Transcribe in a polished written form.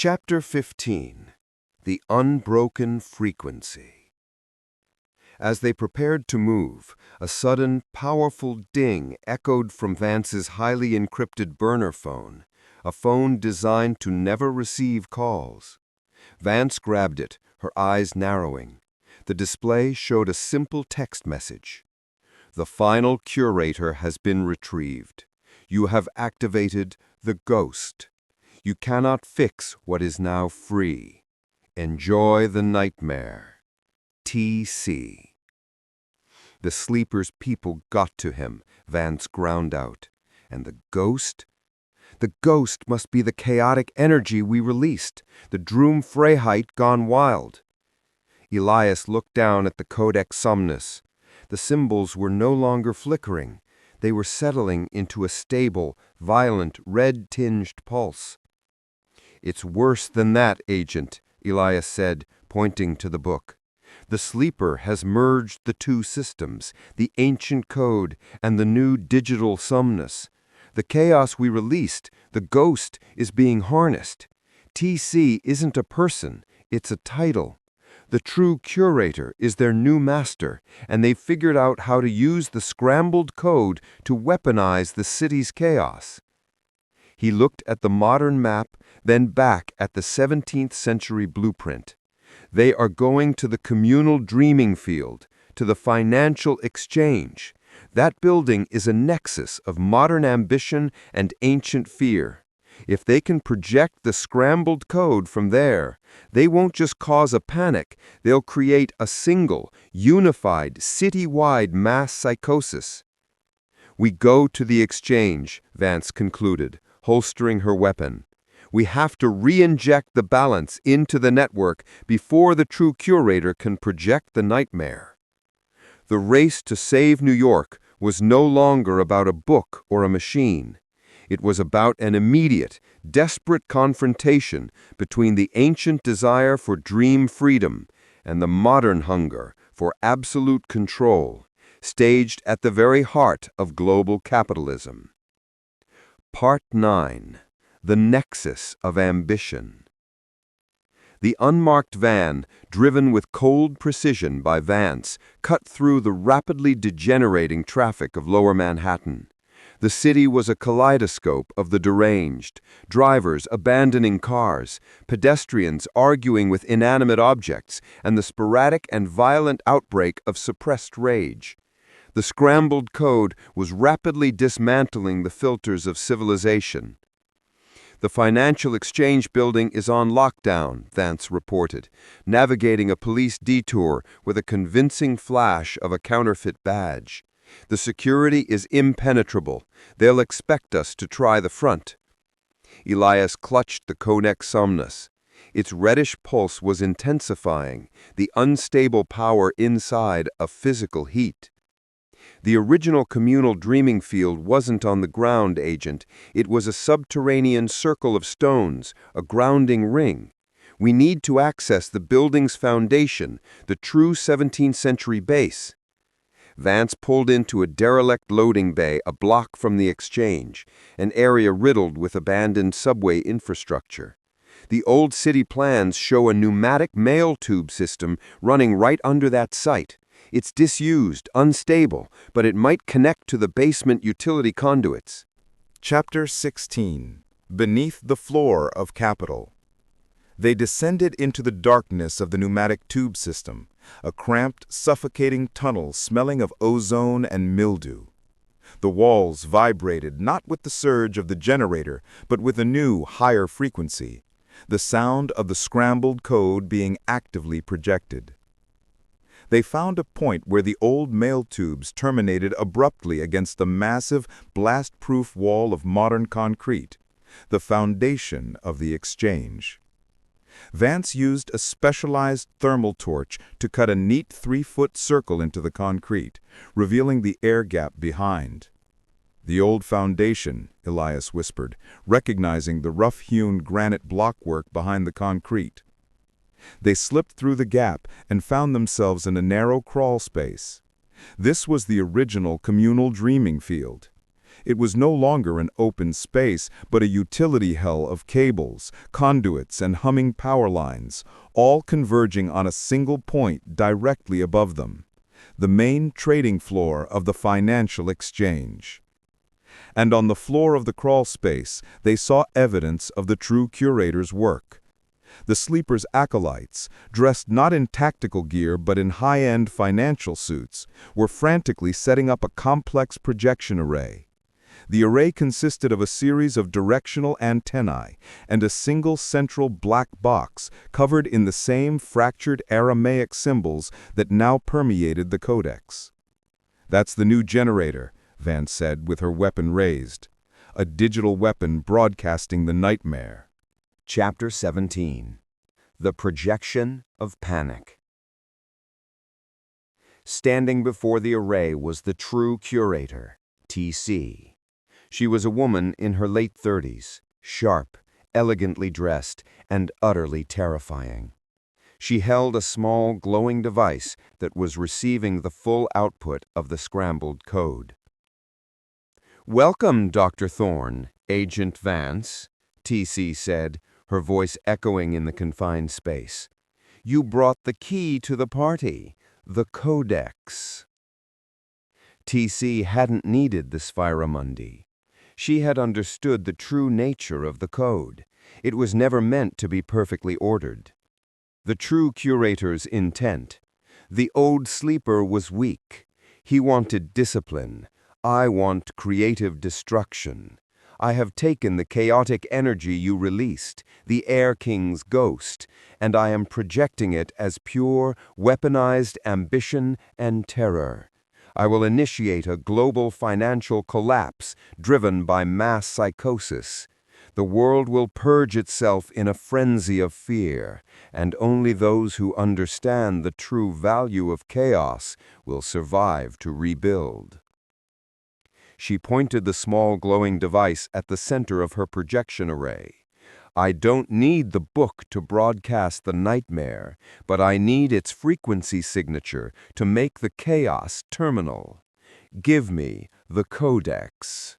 Chapter 15. The Unbroken Frequency. As they prepared to move, a sudden, powerful ding echoed from Vance's highly encrypted burner phone, a phone designed to never receive calls. Vance grabbed it, her eyes narrowing. The display showed a simple text message. The Final Curator has been retrieved. You have activated the Ghost. You cannot fix what is now free. Enjoy the nightmare. T.C. The sleeper's people got to him, Vance ground out. And the Ghost? The Ghost must be the chaotic energy we released, the Droom Freyheit gone wild. Elias looked down at the Codex Somnus. The symbols were no longer flickering. They were settling into a stable, violent, red-tinged pulse. "It's worse than that, Agent," Elias said, pointing to the book. "The Sleeper has merged the two systems, the ancient code and the new digital Somnus. The chaos we released, the Ghost, is being harnessed. TC isn't a person, it's a title. The True Curator is their new master, and they've figured out how to use the scrambled code to weaponize the city's chaos." He looked at the modern map, then back at the 17th century blueprint. They are going to the communal dreaming field, to the financial exchange. That building is a nexus of modern ambition and ancient fear. If they can project the scrambled code from there, they won't just cause a panic, they'll create a single, unified, city-wide mass psychosis. "We go to the exchange," Vance concluded, holstering her weapon. "We have to re-inject the balance into the network before the True Curator can project the nightmare." The race to save New York was no longer about a book or a machine. It was about an immediate, desperate confrontation between the ancient desire for dream freedom and the modern hunger for absolute control, staged at the very heart of global capitalism. Part 9. The Nexus of Ambition. The unmarked van, driven with cold precision by Vance, cut through the rapidly degenerating traffic of Lower Manhattan. The city was a kaleidoscope of the deranged, drivers abandoning cars, pedestrians arguing with inanimate objects, and the sporadic and violent outbreak of suppressed rage. The scrambled code was rapidly dismantling the filters of civilization. "The Financial Exchange building is on lockdown," Vance reported, navigating a police detour with a convincing flash of a counterfeit badge. "The security is impenetrable. They'll expect us to try the front." Elias clutched the Codex Somnus. Its reddish pulse was intensifying, the unstable power inside a physical heat. "The original communal dreaming field wasn't on the ground, Agent. It was a subterranean circle of stones, a grounding ring. We need to access the building's foundation, the true 17th century base." Vance pulled into a derelict loading bay a block from the exchange, an area riddled with abandoned subway infrastructure. The old city plans show a pneumatic mail tube system running right under that site. It's disused, unstable, but it might connect to the basement utility conduits. Chapter 16. Beneath the Floor of Capital. They descended into the darkness of the pneumatic tube system, a cramped, suffocating tunnel smelling of ozone and mildew. The walls vibrated not with the surge of the generator, but with a new, higher frequency, the sound of the scrambled code being actively projected. They found a point where the old mail tubes terminated abruptly against the massive, blast-proof wall of modern concrete, the foundation of the exchange. Vance used a specialized thermal torch to cut a neat 3-foot circle into the concrete, revealing the air gap behind. "The old foundation," Elias whispered, recognizing the rough-hewn granite blockwork behind the concrete. They slipped through the gap and found themselves in a narrow crawl space. This was the original communal dreaming field. It was no longer an open space, but a utility hell of cables, conduits, and humming power lines, all converging on a single point directly above them, the main trading floor of the financial exchange. And on the floor of the crawl space, they saw evidence of the True Curator's work. The Sleeper's acolytes, dressed not in tactical gear but in high-end financial suits, were frantically setting up a complex projection array. The array consisted of a series of directional antennae and a single central black box covered in the same fractured Aramaic symbols that now permeated the Codex. "That's the new generator," Vance said with her weapon raised. "A digital weapon broadcasting the nightmare." Chapter 17. The Projection of Panic. Standing before the array was the True Curator, TC. She was a woman in her late 30s, sharp, elegantly dressed, and utterly terrifying. She held a small, glowing device that was receiving the full output of the scrambled code. "Welcome, Dr. Thorne, Agent Vance," TC said, her voice echoing in the confined space. "You brought the key to the party, the Codex." TC hadn't needed the Sphiramundi. She had understood the true nature of the code. It was never meant to be perfectly ordered. The True Curator's intent. The old sleeper was weak. He wanted discipline. I want creative destruction. I have taken the chaotic energy you released, the Air King's ghost, and I am projecting it as pure, weaponized ambition and terror. I will initiate a global financial collapse driven by mass psychosis. The world will purge itself in a frenzy of fear, and only those who understand the true value of chaos will survive to rebuild. She pointed the small glowing device at the center of her projection array. "I don't need the book to broadcast the nightmare, but I need its frequency signature to make the chaos terminal. Give me the Codex."